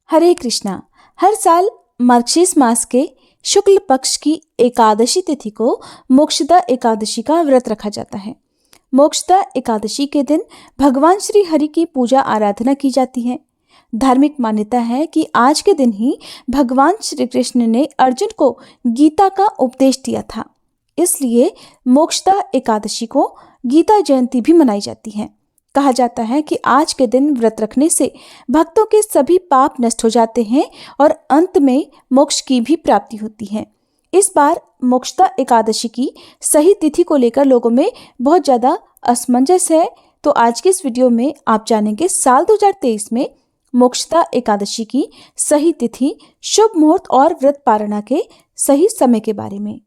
हरे कृष्णा। हर साल मार्गशीर्ष मास के शुक्ल पक्ष की एकादशी तिथि को मोक्षदा एकादशी का व्रत रखा जाता है। मोक्षदा एकादशी के दिन भगवान श्री हरि की पूजा आराधना की जाती है। धार्मिक मान्यता है कि आज के दिन ही भगवान श्री कृष्ण ने अर्जुन को गीता का उपदेश दिया था। इसलिए मोक्षदा एकादशी को गीता जयंती भी मनाई जाती है। कहा जाता है कि आज के दिन व्रत रखने से भक्तों के सभी पाप नष्ट हो जाते हैं और अंत में मोक्ष की भी प्राप्ति होती है। इस बार मोक्षदा एकादशी की सही तिथि को लेकर लोगों में बहुत ज़्यादा असमंजस है। तो आज के इस वीडियो में आप जानेंगे साल 2023 में मोक्षदा एकादशी की सही तिथि, शुभ मुहूर्त और व्रत पारणा के सही समय के बारे में।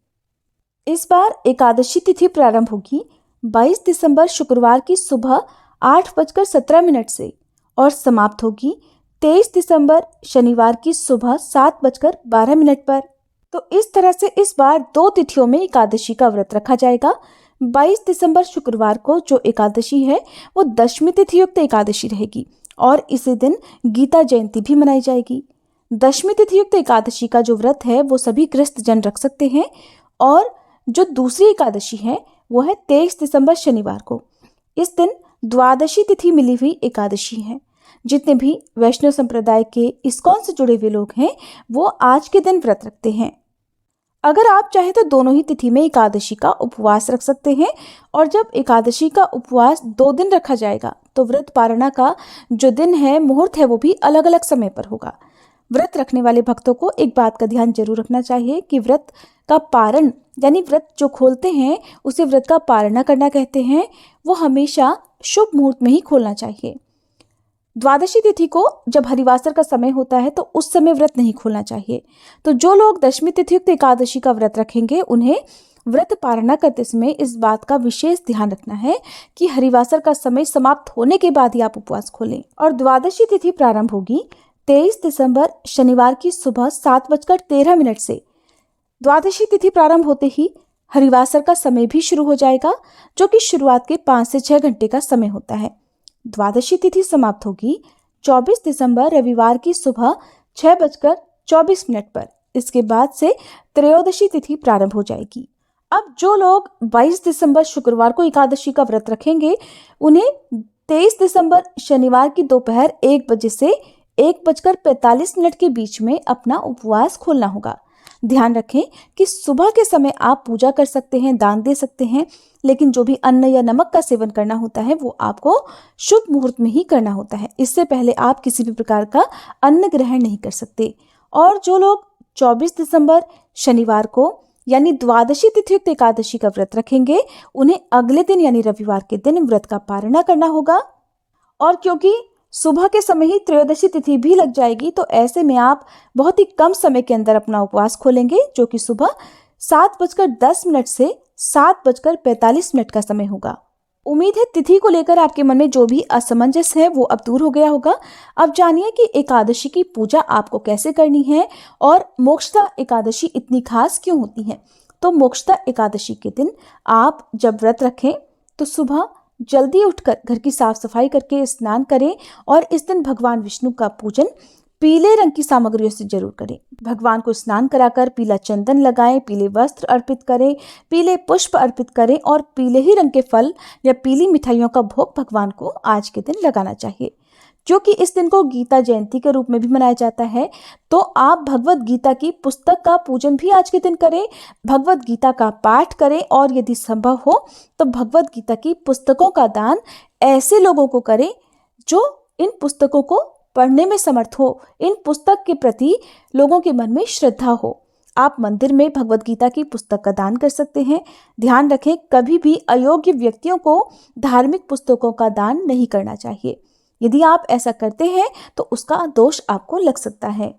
इस बार एकादशी तिथि प्रारंभ होगी 22 दिसंबर शुक्रवार की सुबह 8:17 से और समाप्त होगी 23 दिसंबर शनिवार की सुबह 7:12 पर। तो इस तरह से इस बार 2 तिथियों में एकादशी का व्रत रखा जाएगा। 22 दिसंबर शुक्रवार को जो एकादशी है वो दशमी तिथि युक्त एकादशी रहेगी और इसी दिन गीता जयंती भी मनाई जाएगी। दशमी तिथि युक्त एकादशी का जो व्रत है वो सभी गृहस्थ जन रख सकते हैं और जो दूसरी एकादशी है वो है 23 दिसंबर शनिवार को। इस दिन द्वादशी तिथि मिली हुई एकादशी है। जितने भी वैष्णव संप्रदाय के इस्कॉन से जुड़े हुए लोग हैं वो आज के दिन व्रत रखते हैं। अगर आप चाहें तो दोनों ही तिथि में एकादशी का उपवास रख सकते हैं और जब एकादशी का उपवास 2 दिन रखा जाएगा तो व्रत पारणा का जो दिन है, मुहूर्त है, वो भी अलग अलग समय पर होगा। व्रत रखने वाले भक्तों को एक बात का ध्यान जरूर रखना चाहिए कि व्रत का पारण यानी व्रत जो खोलते हैं उसे व्रत का पारणा करना कहते हैं। वो हमेशा शुभ मुहूर्त में ही खोलना चाहिए। द्वादशी तिथि को जब हरिवासर का समय होता है तो उस समय व्रत नहीं खोलना चाहिए। तो जो लोग दशमी तिथि युक्त एकादशी का व्रत रखेंगे उन्हें व्रत पारणा करते समय इस बात का विशेष ध्यान रखना है कि हरिवासर का समय समाप्त होने के बाद ही आप उपवास खोलें। और द्वादशी तिथि प्रारंभ होगी 23 दिसंबर शनिवार की सुबह 7:13 से। द्वादशी तिथि प्रारंभ होते ही हरिवासर का समय भी शुरू हो जाएगा, जो कि शुरुआत के 5 से 6 घंटे का समय होता है। द्वादशी तिथि समाप्त होगी 24 दिसंबर रविवार की सुबह 6:24 पर। इसके बाद से त्रयोदशी तिथि प्रारंभ हो जाएगी। अब जो लोग 22 दिसंबर शुक्रवार को एकादशी का व्रत रखेंगे उन्हें 23 दिसंबर शनिवार की दोपहर 1 बजे से 1:45 के बीच में अपना उपवास खोलना होगा। ध्यान रखें कि सुबह के समय आप पूजा कर सकते हैं, दान दे सकते हैं, लेकिन जो भी अन्न या नमक का सेवन करना होता है वो आपको शुभ मुहूर्त में ही करना होता है। इससे पहले आप किसी भी प्रकार का अन्न ग्रहण नहीं कर सकते। और जो लोग 24 दिसंबर शनिवार को यानी द्वादशी तिथि युक्त एकादशी का व्रत रखेंगे उन्हें अगले दिन यानी रविवार के दिन व्रत का पारणा करना होगा। और क्योंकि सुबह के समय ही त्रयोदशी तिथि भी लग जाएगी तो ऐसे में आप बहुत ही कम समय के अंदर अपना उपवास खोलेंगे, जो कि सुबह 7:10 से 7:45 का समय होगा। उम्मीद है तिथि को लेकर आपके मन में जो भी असमंजस है वो अब दूर हो गया होगा। अब जानिए कि एकादशी की पूजा आपको कैसे करनी है और मोक्षदा एकादशी इतनी खास क्यों होती है। तो मोक्षदा एकादशी के दिन आप जब व्रत रखें तो सुबह जल्दी उठकर घर की साफ सफाई करके स्नान करें और इस दिन भगवान विष्णु का पूजन पीले रंग की सामग्रियों से जरूर करें। भगवान को स्नान कराकर पीला चंदन लगाएं, पीले वस्त्र अर्पित करें, पीले पुष्प अर्पित करें और पीले ही रंग के फल या पीली मिठाइयों का भोग भगवान को आज के दिन लगाना चाहिए। जो कि इस दिन को गीता जयंती के रूप में भी मनाया जाता है। तो आप भगवत गीता की पुस्तक का पूजन भी आज के दिन करें, भगवत गीता का पाठ करें और यदि संभव हो तो भगवत गीता की पुस्तकों का दान ऐसे लोगों को करें जो इन पुस्तकों को पढ़ने में समर्थ हो, इन पुस्तक के प्रति लोगों के मन में श्रद्धा हो। आप मंदिर में भगवत गीता की पुस्तक का दान कर सकते हैं। ध्यान रखें, कभी भी अयोग्य व्यक्तियों को धार्मिक पुस्तकों का दान नहीं करना चाहिए। यदि आप ऐसा करते हैं तो उसका दोष आपको लग सकता है।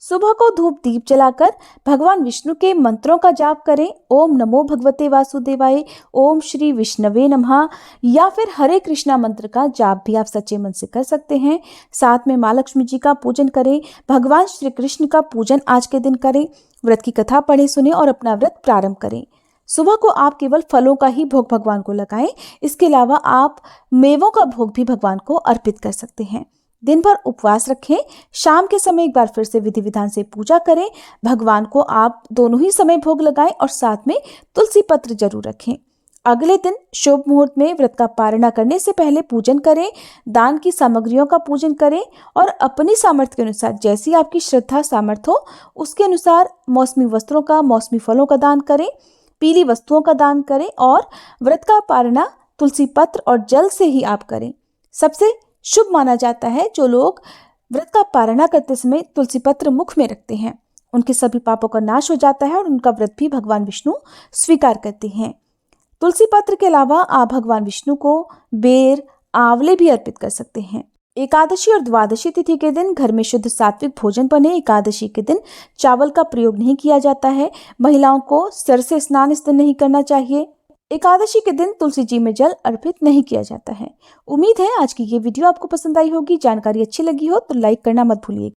सुबह को धूप दीप जलाकर भगवान विष्णु के मंत्रों का जाप करें। ओम नमो भगवते वासुदेवाय, ओम श्री विष्णवे नमः या फिर हरे कृष्णा मंत्र का जाप भी आप सच्चे मन से कर सकते हैं। साथ में माँ लक्ष्मी जी का पूजन करें, भगवान श्री कृष्ण का पूजन आज के दिन करें, व्रत की कथा पढ़ें सुने और अपना व्रत प्रारंभ करें। सुबह को आप केवल फलों का ही भोग भगवान को लगाएं। इसके अलावा आप मेवों का भोग भी भगवान को अर्पित कर सकते हैं। दिन भर उपवास रखें। शाम के समय एक बार फिर से विधि विधान से पूजा करें। भगवान को आप दोनों ही समय भोग लगाएं और साथ में तुलसी पत्र जरूर रखें। अगले दिन शुभ मुहूर्त में व्रत का पारणा करने से पहले पूजन करें, दान की सामग्रियों का पूजन करें और अपनी सामर्थ्य के अनुसार, जैसी आपकी श्रद्धा सामर्थ्य हो उसके अनुसार मौसमी वस्त्रों का, मौसमी फलों का दान करें, पीली वस्तुओं का दान करें और व्रत का पारणा तुलसी पत्र और जल से ही आप करें। सबसे शुभ माना जाता है जो लोग व्रत का पारणा करते समय तुलसी पत्र मुख में रखते हैं, उनके सभी पापों का नाश हो जाता है और उनका व्रत भी भगवान विष्णु स्वीकार करते हैं। तुलसी पत्र के अलावा आप भगवान विष्णु को बेर, आंवले भी अर्पित कर सकते हैं। एकादशी और द्वादशी तिथि के दिन घर में शुद्ध सात्विक भोजन बने। एकादशी के दिन चावल का प्रयोग नहीं किया जाता है। महिलाओं को सर से स्नान इस दिन नहीं करना चाहिए। एकादशी के दिन तुलसी जी में जल अर्पित नहीं किया जाता है। उम्मीद है आज की ये वीडियो आपको पसंद आई होगी। जानकारी अच्छी लगी हो तो लाइक करना मत भूलिए।